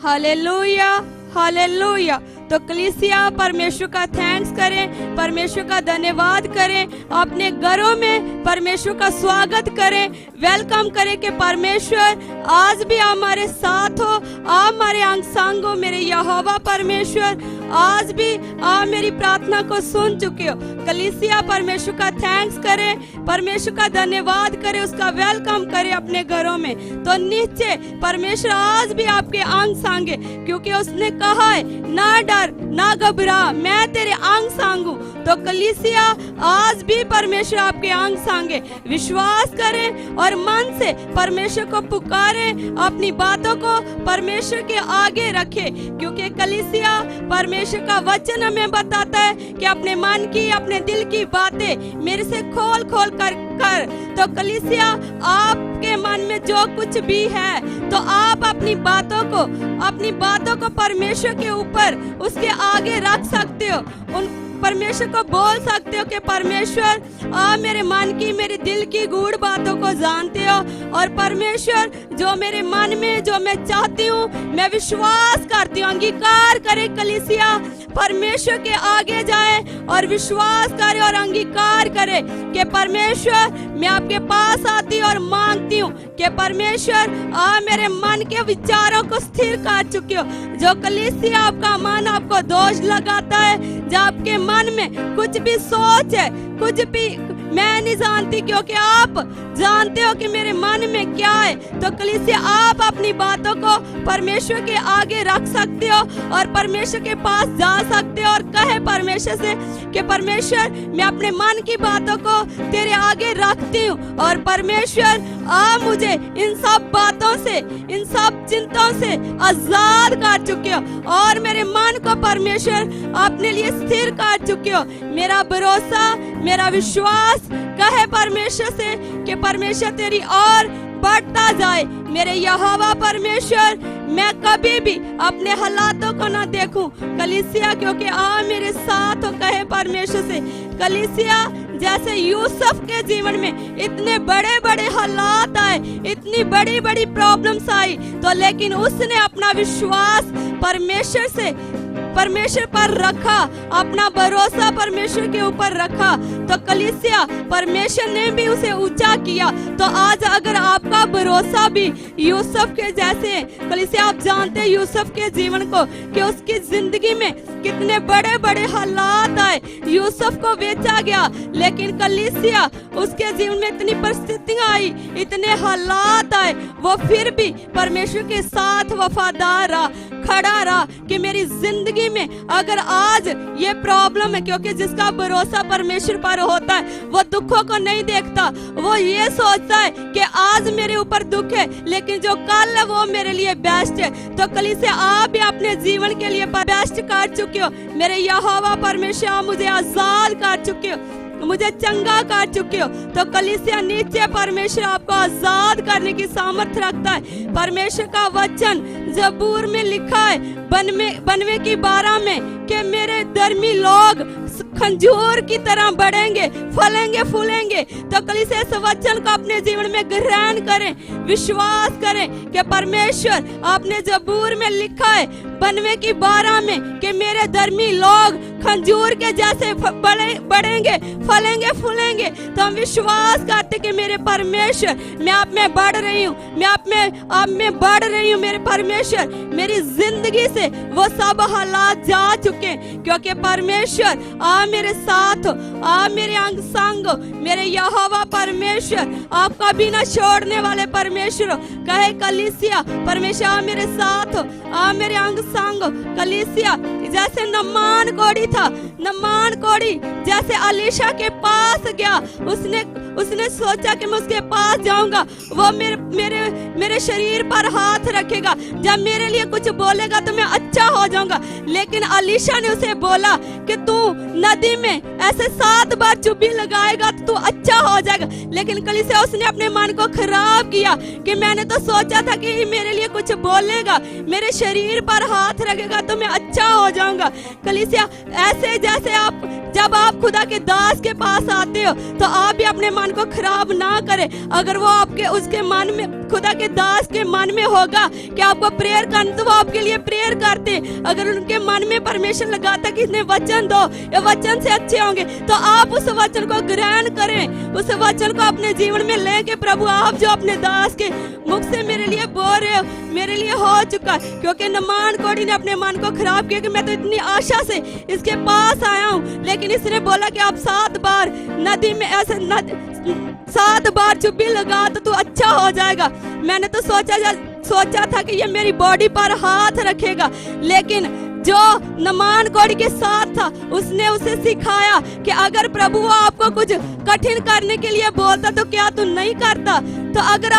Hallelujah, hallelujah. तो कलीसिया परमेश्वर का थैंक्स करें, परमेश्वर का धन्यवाद करें, अपने घरों में परमेश्वर का स्वागत करें, वेलकम करें कि परमेश्वर आज भी हमारे साथ हो। आप हमारे अंग संग हो मेरे यहोवा परमेश्वर, आज भी आप मेरी प्रार्थना को सुन चुके हो। कलीसिया परमेश्वर का थैंक्स करें, परमेश्वर का धन्यवाद करें, उसका वेलकम करें अपने घरों में। तो नीचे परमेश्वर आज भी आपके अंग संग है, क्योंकि उसने कहा है ना डर ना घबरा, मैं तेरे अंग संग हूँ। तो कलीसिया आज भी परमेश्वर आपके अंग संग है। विश्वास करें और मन से परमेश्वर को पुकारें, अपनी बातों को परमेश्वर के आगे रखें, क्योंकि कलीसिया परमेश्वर का वचन हमें बताता है कि अपने मन की, अपने दिल की बातें मेरे से खोल खोल कर तो कलीसिया आपके मन में जो कुछ भी है, तो आप अपनी बातों को परमेश्वर के ऊपर, उसके आगे रख सकते हो। उन परमेश्वर को बोल सकते हो कि परमेश्वर आप मेरे मन की, मेरे दिल की गूढ़ बातों को जानते हो, और परमेश्वर जो मेरे मन में, जो मैं चाहती हूँ, मैं विश्वास करती हूँ। अंगीकार करे कलीसिया, परमेश्वर के आगे जाए और विश्वास करे और अंगीकार करे कि परमेश्वर मैं आपके पास आती और मांगती हूँ कि परमेश्वर आप मेरे मन के विचारों को स्थिर कर चुके हो। जो कलीसिया आपका मन आपको दोष लगाता है, जो आपके मन में कुछ भी सोच है, कुछ भी मैं नहीं जानती, क्योंकि आप जानते हो कि मेरे मन में क्या है। तो कलीसिया आप अपनी बातों को परमेश्वर के आगे रख सकते हो और परमेश्वर के पास जा सकते हो और कहे परमेश्वर से कि परमेश्वर मैं अपने मन की बातों को तेरे आगे रखती हूँ, और परमेश्वर आप मुझे इन सब बातों से, इन सब चिंताओं से आजाद कर चुके हो, और मेरे मन को परमेश्वर अपने लिए स्थिर कर चुके हो। मेरा भरोसा, मेरा विश्वास कहे परमेश्वर से कि परमेश्वर तेरी और बढ़ता जाए। मेरे यहोवा परमेश्वर, मैं कभी भी अपने हालातों को ना देखूं कलीसिया, क्योंकि आप मेरे साथ हो, कहे परमेश्वर से। कलीसिया जैसे यूसुफ के जीवन में इतने बड़े बड़े हालात आए, इतनी बड़ी बड़ी प्रॉब्लम्स आई, तो लेकिन उसने अपना विश्वास परमेश्वर पर रखा, अपना भरोसा परमेश्वर के ऊपर रखा। तो कलीसिया परमेश्वर ने भी उसे ऊंचा किया। तो आज अगर आपका भरोसा भी यूसुफ के जैसे, कलीसिया आप जानते हैं यूसुफ के जीवन को कि उसकी जिंदगी में कितने बड़े बड़े हालात आए, यूसुफ को बेचा गया, लेकिन कलीसिया उसके जीवन में इतनी परिस्थितियां आई, इतने हालात आए, वो फिर भी परमेश्वर के साथ वफादार रहा, खड़ा रहा कि मेरी जिंदगी में अगर आज ये प्रॉब्लम है, क्योंकि जिसका भरोसा परमेश्वर पर होता है वो दुखों को नहीं देखता, वो ये सोचता है कि आज मेरे ऊपर दुख है लेकिन जो कल है वो मेरे लिए बेस्ट है। तो कलीसिया आप भी अपने जीवन के लिए बेस्ट कर चुके हो। मेरे यहोवा परमेश्वर आप मुझे आजाद कर चुके हो, मुझे चंगा कर चुके हो। तो कलीसिया नीचे परमेश्वर आपको आजाद करने की सामर्थ्य रखता है। परमेश्वर का वचन जबूर में लिखा है, बनवे की 12 में, कि मेरे धर्मी लोग खंजूर की तरह बढ़ेंगे, फलेंगे, फूलेंगे। तो कलीसिया इस वचन को अपने जीवन में ग्रहण करें, विश्वास करें कि परमेश्वर आपने जबूर में लिखा है, बनवे की 12 में, कि मेरे धर्मी लोग खंजूर के जैसे बढ़ेंगे, फलेंगे, फूलेंगे। तो हम विश्वास करते कि मेरे परमेश्वर मैं आप में बढ़ रही हूँ, मैं आप में बढ़ रही हूँ। मेरे परमेश्वर मेरी जिंदगी से वो सब हालात जा चुके, क्योंकि परमेश्वर आप मेरे साथ हो, आप मेरे अंग संग हो। मेरे यहोवा परमेश्वर आप कभी ना छोड़ने वाले परमेश्वर हो, कहे कलीसिया परमेश्वर आप मेरे साथ हो, आप मेरे अंग संग हो। कलीसिया जैसे नमान कोड़ी था, नमान कोड़ी जैसे अलीशा के पास गया, उसने सोचा कि मैं उसके पास जाऊंगा, वो मेरे शरीर पर हाथ रखेगा, जब मेरे लिए कुछ बोलेगा तो मैं अच्छा हो जाऊंगा। लेकिन अलीशा ने उसे बोला कि तू नदी में ऐसे 7 बार चुब्बी लगाएगा तो तू अच्छा हो जाएगा। लेकिन कलीसिया उसने अपने मन को खराब किया कि मैंने तो सोचा था कि मेरे लिए कुछ बोलेगा, मेरे शरीर पर हाथ रखेगा तो मैं अच्छा हो जाऊंगा। कलीसिया ऐसे जैसे जब आप खुदा के दास के पास आते हो तो आप भी अपने मन को खराब ना करे। अगर वो आपके उसके मन में, खुदा के दास के मन में होगा कि आपको प्रेयर करना, तो वो आपके लिए प्रेयर करते। अगर उनके मन में परमेश्वर लगाता कि इसने वचन दो, ये वचन से अच्छे होंगे, तो आप उस वचन को ग्रहण करें, उस वचन को अपने जीवन में लेके, प्रभु आप जो अपने दास के मुख से मेरे लिए बोल रहे हो, मेरे लिए हो चुका। क्योंकि नमान कोड़ी ने अपने मन को खराब किया कि मैं तो इतनी आशा से इसके पास आया हूँ, लेकिन इसने बोला कि आप 7 बार नदी में ऐसे 7 बार चुप्पी लगा तो तू अच्छा हो जाएगा। मैंने तो सोचा था कि ये मेरी बॉडी पर हाथ रखेगा, लेकिन जो नमान कोड़ी के साथ था उसने उसे सिखाया कि अगर प्रभु वो आपको कुछ कठिन करने के लिए बोलता तो क्या तू नहीं करता। तो अगर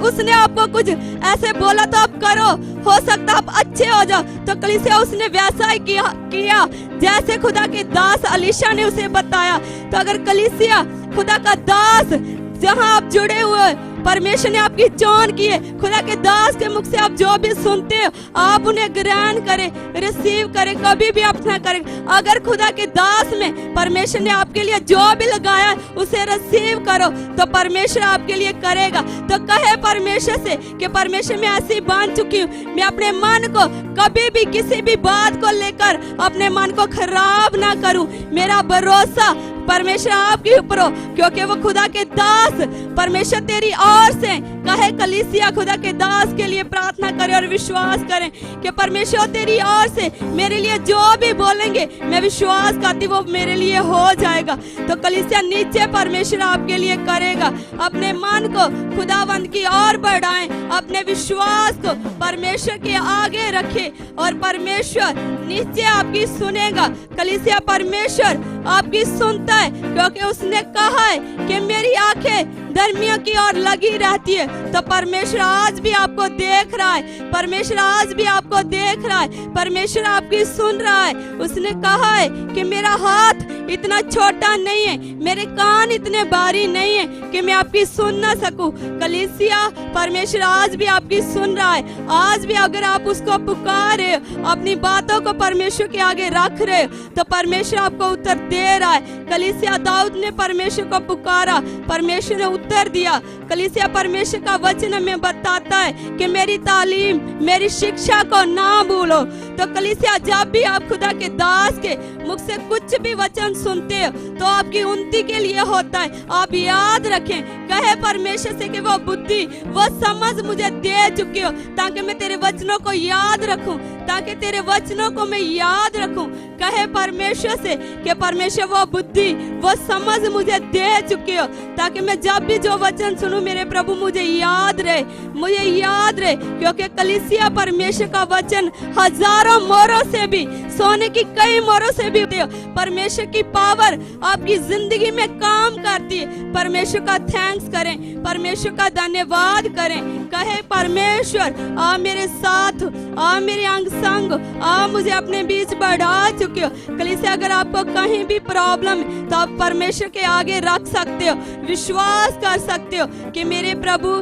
उसने आपको कुछ ऐसे बोला तो आप करो, हो सकता आप अच्छे हो जाओ। तो कलीसिया उसने वैसा ही किया जैसे खुदा के दास अलीशा ने उसे बताया। तो अगर कलीसिया खुदा का दास जहां आप जुड़े हुए, परमेश्वर ने आपकी चोन की है, खुदा के दास के मुख से आप जो भी सुनते हो आप उन्हें ग्रहण करें, रिसीव करें, कभी भी अपना करें। अगर खुदा के दास में परमेश्वर ने आपके लिए जो भी लगाया उसे रिसीव करो तो परमेश्वर आपके लिए करेगा। तो कहे परमेश्वर से कि परमेश्वर मैं ऐसी बन चुकी हूँ, मैं अपने मन को कभी भी किसी भी बात को लेकर अपने मन को खराब ना करूं। मेरा भरोसा परमेश्वर आपके ऊपर हो, क्योंकि वो खुदा के दास परमेश्वर तेरी ओर से कहे। कलीसिया खुदा के दास के लिए प्रार्थना करें और विश्वास करें कि परमेश्वर तेरी ओर से मेरे लिए जो भी बोलेंगे मैं विश्वास करती वो मेरे लिए हो जाएगा। तो कलीसिया नीचे परमेश्वर आपके लिए करेगा। अपने मन को खुदावंद की ओर बढ़ाएं, अपने विश्वास को परमेश्वर के आगे रखें और परमेश्वर नीचे आपकी सुनेगा। कलीसिया परमेश्वर आपकी सुनता है, क्योंकि उसने कहा है कि मेरी आंखें धर्मियों की ओर लगी रहती है। तो परमेश्वर आज भी आपको देख रहा है, परमेश्वर आज भी आपको देख रहा है, परमेश्वर आपकी सुन रहा है। उसने कहा है कि मेरा हाथ इतना छोटा नहीं है, मेरे कान इतने भारी नहीं है कि मैं आपकी सुन ना सकूं। कलीसिया परमेश्वर आज भी आपकी सुन रहा है। आज भी अगर आप उसको पुकार रहे हो, अपनी बातों को परमेश्वर के आगे रख रहे हो, तो परमेश्वर आपको उत्तर दे रहा है। कलीसिया दाऊद ने परमेश्वर को पुकारा, परमेश्वर ने उत्तर दिया। कलीसिया परमेश्वर का वचन हमें बताता है कि मेरी तालीम, मेरी शिक्षा को ना भूलो। तो कलीसिया जब भी आप खुदा के दास के मुख से कुछ भी वचन सुनते हो तो आपकी उन्नति के लिए होता है। आप याद रखें, कहे परमेश्वर से कि वो बुद्धि, वो समझ मुझे दे चुके हो ताकि मैं तेरे वचनों को याद रखूं, ताकि तेरे वचनों को मैं याद रखूं। कहे परमेश्वर से कि परमेश्वर वो बुद्धि, वो समझ मुझे दे चुके हो ताकि मैं जब भी जो वचन सुनूं मेरे प्रभु मुझे याद रहे, मुझे याद रहे। क्योंकि कलीसिया परमेश्वर का वचन हजारों मोहरों से भी, सोने की कई मोहरों से भी परमेश्वर की पावर आपकी जिंदगी में काम करती है। परमेश्वर का थैंक्स करें, परमेश्वर का धन्यवाद करें। कहे परमेश्वर आ मेरे साथ, आ मेरे अंग संग, आ मुझे अपने बीच बढ़ा चुके हो। कलीसिया अगर आपको कहीं भी प्रॉब्लम है तो आप परमेश्वर के आगे रख सकते हो, विश्वास कर सकते हो कि मेरे प्रभु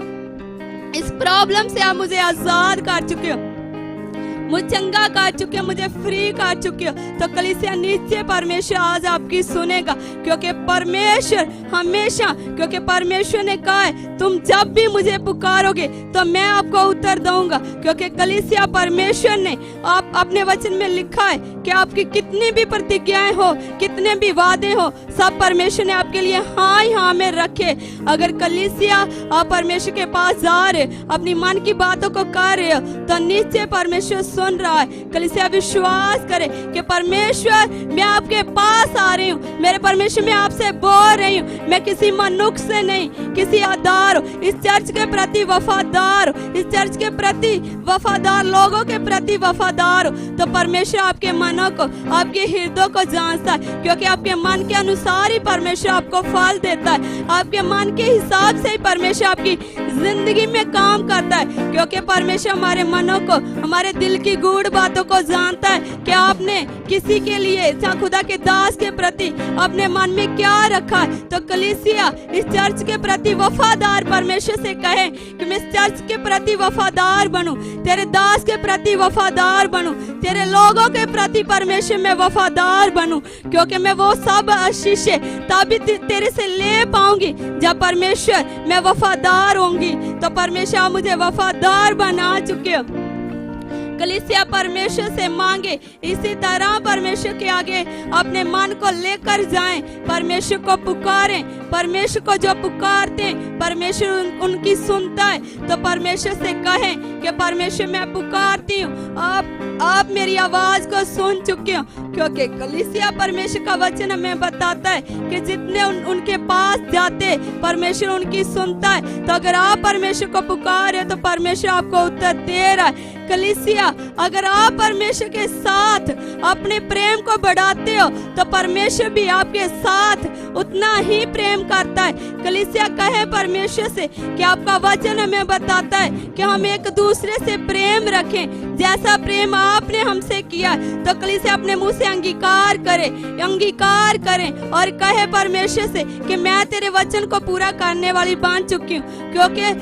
इस प्रॉब्लम से आप मुझे आजाद कर चुके हो, मुझे चंगा कर चुके हो, मुझे फ्री कर चुके हो। तो कलीसिया नीचे परमेश्वर आज आपकी सुनेगा, क्योंकि परमेश्वर हमेशा, क्योंकि परमेश्वर ने कहा है तुम जब भी मुझे पुकारोगे तो मैं आपको उत्तर दूंगा। क्योंकि कलीसिया परमेश्वर ने आप अपने वचन में लिखा है कि आपकी कितनी भी प्रतिज्ञाएं हो, कितने भी वादे हो, सब परमेश्वर ने आपके लिए हाँ ही हाँ में रखे। अगर कलीसिया आप परमेश्वर के पास जा रहे, अपनी मन की बातों को कर रहे हो, तो नीचे परमेश्वर सुन रहा है। कलीसिया विश्वास करे कि परमेश्वर मैं आपके पास आ रही हूँ, मेरे परमेश्वर मैं आपसे बोल रही हूँ, मैं किसी मनुष्य से नहीं, किसी आधार हो, इस चर्च के प्रति वफादार हो, इस चर्च के प्रति वफादार, लोगों के प्रति वफादार हो। तो परमेश्वर आपके मनों को, आपके हृदय को जानता है, क्योंकि आपके मन के अनुसार ही परमेश्वर आपको फल देता है। आपके मन के हिसाब से ही परमेश्वर आपकी जिंदगी में काम करता है, क्योंकि परमेश्वर हमारे मनों को, हमारे दिल की गूढ़ बातों को जानता है कि आपने किसी के लिए, खुदा के दास के प्रति अपने मन में क्या रखा है। तो कलीसिया इस चर्च के प्रति वफादार परमेश्वर से कहे कि मैं इस चर्च के प्रति वफादार बनूं, तेरे दास के प्रति वफादार बनूं, तेरे लोगों के प्रति परमेश्वर में वफादार बनूं, क्योंकि मैं वो सब आशीष तभी तेरे से ले पाऊंगी जब परमेश्वर मैं वफादार होंगी। तो परमेश्वर आप मुझे वफादार बना चुके हो। कलीसिया परमेश्वर से मांगे, इसी तरह परमेश्वर के आगे अपने मन को लेकर जाएं, परमेश्वर को पुकारें। परमेश्वर को जो पुकारते हैं परमेश्वर उनकी सुनता है। तो परमेश्वर से कहें कि परमेश्वर मैं पुकारती हूँ, आप मेरी आवाज को सुन चुके हो, क्योंकि कलीसिया परमेश्वर का वचन हमें बताता है कि जितने उनके पास जाते परमेश्वर उनकी सुनता है। तो अगर आप परमेश्वर को पुकारे तो परमेश्वर आपको उत्तर दे रहा है। कलीसिया अगर आप परमेश्वर के साथ अपने प्रेम को बढ़ाते हो तो परमेश्वर भी आपके साथ उतना ही प्रेम करता है। कलीसिया कहे परमेश्वर से कि आपका वचन हमें बताता है कि हम एक दूसरे से प्रेम रखें जैसा प्रेम आपने हमसे किया। तो कलीसिया अपने मुंह से अंगीकार करें और कहे परमेश्वर से कि मैं तेरे वचन को पूरा करने वाली बन चुकी हूँ, क्योंकि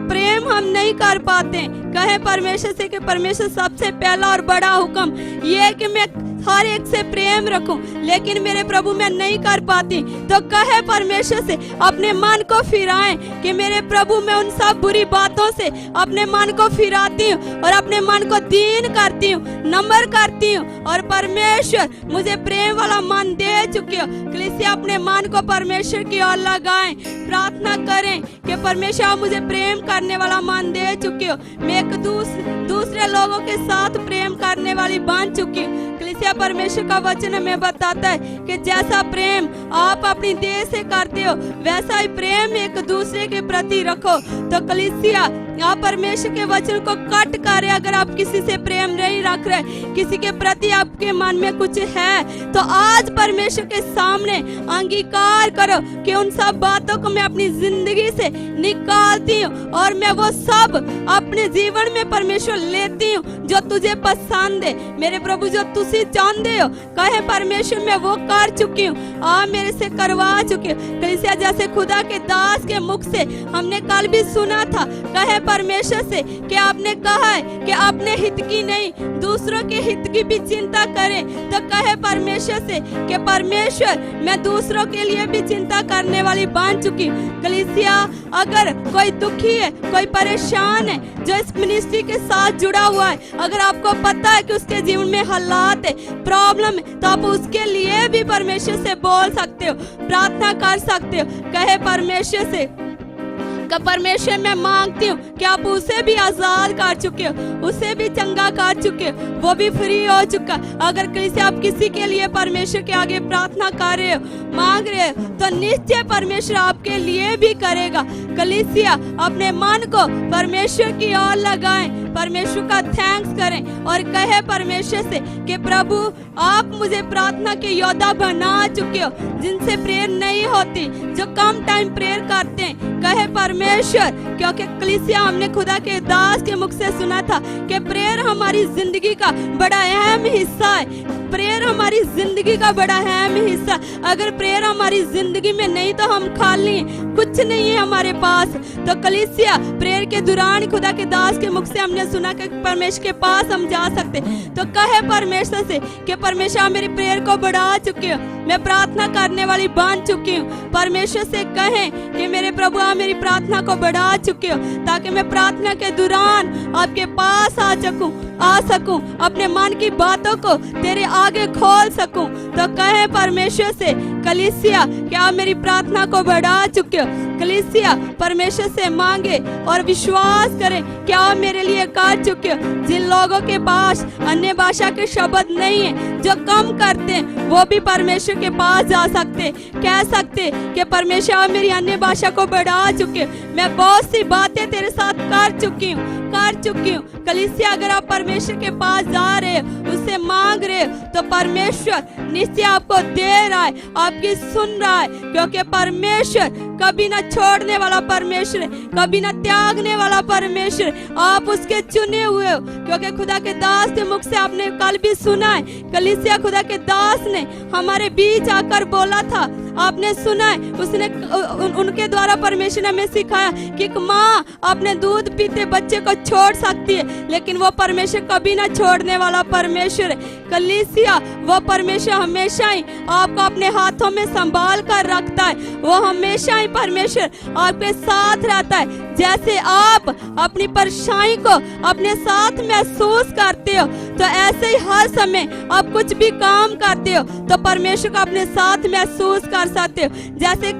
प्रेम हम नहीं कर पाते। कहे परमेश्वर से कि परमेश्वर सबसे पहला और बड़ा हुक्म ये है कि मैं हर एक से प्रेम रखूं, लेकिन मेरे प्रभु मैं नहीं कर पाती। तो कहे परमेश्वर से अपने मन को फिराएं कि मेरे प्रभु मैं उन सब बुरी बातों से अपने मन को फिराती हूँ और अपने मन को दीन करती हूँ, नम्र करती हूँ, और परमेश्वर मुझे प्रेम वाला मन दे चुके हो। कलीसिया अपने मन को परमेश्वर की ओर लगाएं, प्रार्थना करें कि परमेश्वर आप मुझे प्रेम करने वाला मन दे चुके हो। मैं एक दूसरे लोगों के साथ प्रेम करने वाली बन चुकी हूँ। कलीसिया परमेश्वर का वचन हमें बताता है कि जैसा प्रेम आप अपनी देह से करते हो वैसा ही प्रेम एक दूसरे के प्रति रखो। तो कलीसिया आप परमेश्वर के वचन को कट करे। अगर आप किसी से प्रेम नहीं रख रहे, किसी के प्रति आपके मन में कुछ है, तो आज परमेश्वर के सामने अंगीकार करो कि उन सब बातों को मैं अपनी जिंदगी से निकालती हूँ और मैं वो सब अपने जीवन में परमेश्वर लेती हूँ जो तुझे पसंद है। मेरे प्रभु जो तुझे चाहते हो, कहे परमेश्वर मैं वो कर चुकी हूँ, आप मेरे से करवा चुके हो। कलीसिया जैसे खुदा के दास के मुख से हमने कल भी सुना था, कहे परमेश्वर से कि आपने कहा है कि अपने हित की नहीं दूसरों के हित की भी चिंता करें। तो कहे परमेश्वर से कि परमेश्वर मैं दूसरों के लिए भी चिंता करने वाली बन चुकी। कलीसिया अगर कोई दुखी है, कोई परेशान है, जो इस मिनिस्ट्री के साथ जुड़ा हुआ है, अगर आपको पता है कि उसके जीवन में हालात है, प्रॉब्लम है, तो आप उसके लिए भी परमेश्वर से बोल सकते हो, प्रार्थना कर सकते हो। कहे परमेश्वर से परमेश्वर मैं मांगती हूँ कि आप उसे भी आजाद कर चुके हो, उसे भी चंगा कर चुके हो, वो भी फ्री हो चुका। अगर किसी आप किसी के लिए परमेश्वर के आगे प्रार्थना कर रहे हो, मांग रहे हो, तो निश्चय परमेश्वर आपके लिए भी करेगा। कलीसिया अपने मन को परमेश्वर की ओर लगाएं, परमेश्वर का थैंक्स करें और कहे परमेश्वर से कि प्रभु आप मुझे प्रार्थना के योद्धा बना चुके हो, जिनसे प्रेयर नहीं होती, जो कम टाइम प्रेयर करते हैं। कहे परमेश्वर, क्योंकि कलीसिया हमने खुदा के दास के मुख से सुना था कि प्रेयर हमारी जिंदगी का बड़ा अहम हिस्सा है। प्रेयर हमारी जिंदगी का बड़ा अहम हिस्सा। अगर प्रेयर हमारी जिंदगी में नहीं तो हम खाली हैं, कुछ नहीं है हमारे पास। तो कलीसिया प्रेयर के दौरान खुदा के दास के मुख से हमने सुना कि परमेश्वर के पास हम जा सकते। तो कहे परमेश्वर से कि परमेश्वर मेरी प्रेयर को बढ़ा चुके हो, मैं प्रार्थना करने वाली बन चुकी हूँ। परमेश्वर से कहें कि मेरे प्रभु आप मेरी प्रार्थना को बढ़ा चुके हो, ताकि मैं प्रार्थना के दौरान आपके पास आ सकूं, अपने मन की बातों को तेरे आगे खोल सकूं। तो कहे परमेश्वर से कलीसिया कि आप मेरी प्रार्थना को बढ़ा चुके हो। कलीसिया परमेश्वर से मांगे और विश्वास करें कि आप मेरे लिए कर चुके हो। जिन लोगों के पास अन्य भाषा के शब्द नहीं है, जो कम करते हैं, वो भी परमेश्वर के पास जा सकते, कह सकते कि परमेश्वर आप मेरी अन्य भाषा को बढ़ा चुके हो। मैं बहुत सी बातें तेरे साथ कर चुकी हूँ। कलीसिया अगर आप परमेश्वर के पास जा रहे हो, उस से मांग रहे हो तो परमेश्वर निश्चय आपको दे रहा है, आपकी सुन रहा है, क्योंकि परमेश्वर कभी ना छोड़ने वाला परमेश्वर है, कभी ना त्यागने वाला परमेश्वर। आप उसके चुने हुए हो, क्योंकि खुदा के दास के मुख से आपने कल भी सुना है, कलीसिया खुदा के दास ने हमारे बीच आकर बोला था, आपने सुना है, उसने उनके द्वारा परमेश्वर ने हमें सिखाया कि एक माँ अपने दूध पीते बच्चे को छोड़ सकती है, लेकिन वो परमेश्वर कभी ना छोड़ने वाला परमेश्वर है। कलीसिया वो परमेश्वर हमेशा ही आपको अपने हाथों में संभाल कर रखता है, वो हमेशा ही परमेश्वर आपके साथ रहता है। जैसे आप अपनी परेशानी को अपने साथ महसूस करते हो, तो ऐसे ही हर समय आप कुछ भी काम करते हो तो परमेश्वर को अपने साथ महसूस कर सकते हो। जैसे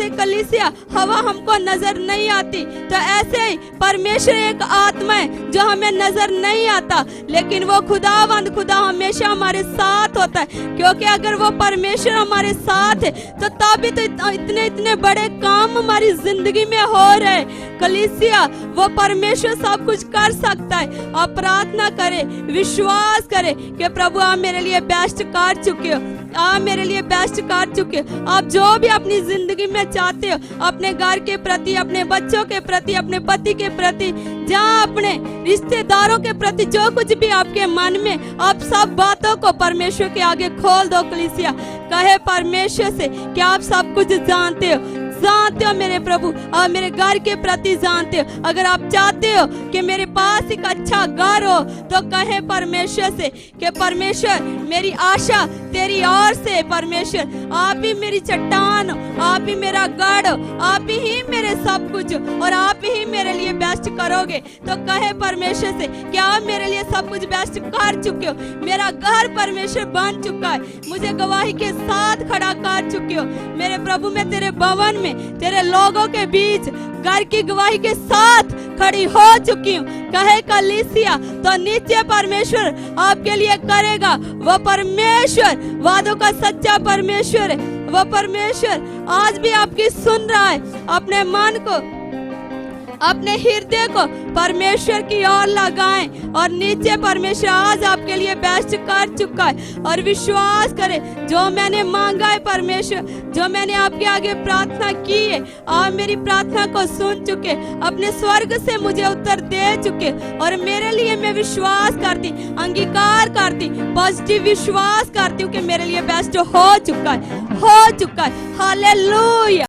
कलीसिया हवा हमको नजर नहीं आती, तो ऐसे ही परमेश्वर एक आत्मा है जो हमें नजर नहीं आता, लेकिन वो खुदावंद खुदा हमेशा हमारे साथ होता है, क्योंकि अगर वो परमेश्वर हमारे साथ है तो तभी तो इतने बड़े काम हमारी जिंदगी में हो रहे। कलीसिया वो परमेश्वर सब कुछ कर सकता है। आप प्रार्थना करें, विश्वास करें कि प्रभु आप मेरे लिए बेस्ट कर चुके हो, आप मेरे लिए बेस्ट कर चुके हो। आप जो भी अपनी जिंदगी में चाहते हो, अपने घर के प्रति, अपने बच्चों के प्रति, अपने पति के प्रति, जहाँ अपने रिश्तेदारों के प्रति जो कुछ भी आपके मन में, आप सब बातों को परमेश्वर के आगे खोल दो। कलीसिया कहे परमेश्वर से कि आप सब कुछ जानते हो मेरे प्रभु, और मेरे घर के प्रति जानते हो। अगर आप चाहते हो कि मेरे पास एक अच्छा घर हो, तो कहे परमेश्वर से कि परमेश्वर मेरी आशा तेरी ओर से, परमेश्वर आप ही मेरी चट्टान हो, आप ही मेरा गढ़ हो, आप ही मेरे सब कुछ हो, और आप ही मेरे लिए बेस्ट करोगे। तो कहे परमेश्वर से कि आप मेरे लिए सब कुछ बेस्ट कर चुके हो, मेरा घर परमेश्वर बन चुका है, मुझे गवाही के साथ खड़ा कर चुके हो मेरे प्रभु। मैं तेरे भवन में तेरे लोगों के बीच घर की गवाही के साथ खड़ी हो चुकी हूँ। कहे कलीसिया तो निश्चय परमेश्वर आपके लिए करेगा। वो परमेश्वर वादों का सच्चा परमेश्वर है। वो परमेश्वर आज भी आपकी सुन रहा है। अपने मन को, अपने हृदय को परमेश्वर की ओर लगाएं, और नीचे परमेश्वर आज आपके लिए बेस्ट कर चुका है। और विश्वास करें, जो मैंने मांगा है परमेश्वर, जो मैंने आपके आगे प्रार्थना की है, आप मेरी प्रार्थना को सुन चुके, अपने स्वर्ग से मुझे उत्तर दे चुके, और मेरे लिए मैं विश्वास करती, अंगीकार करती, पॉजिटिव विश्वास करती हूँ कि मेरे लिए बेस्ट हो चुका है, हो चुका है। हालेलुया।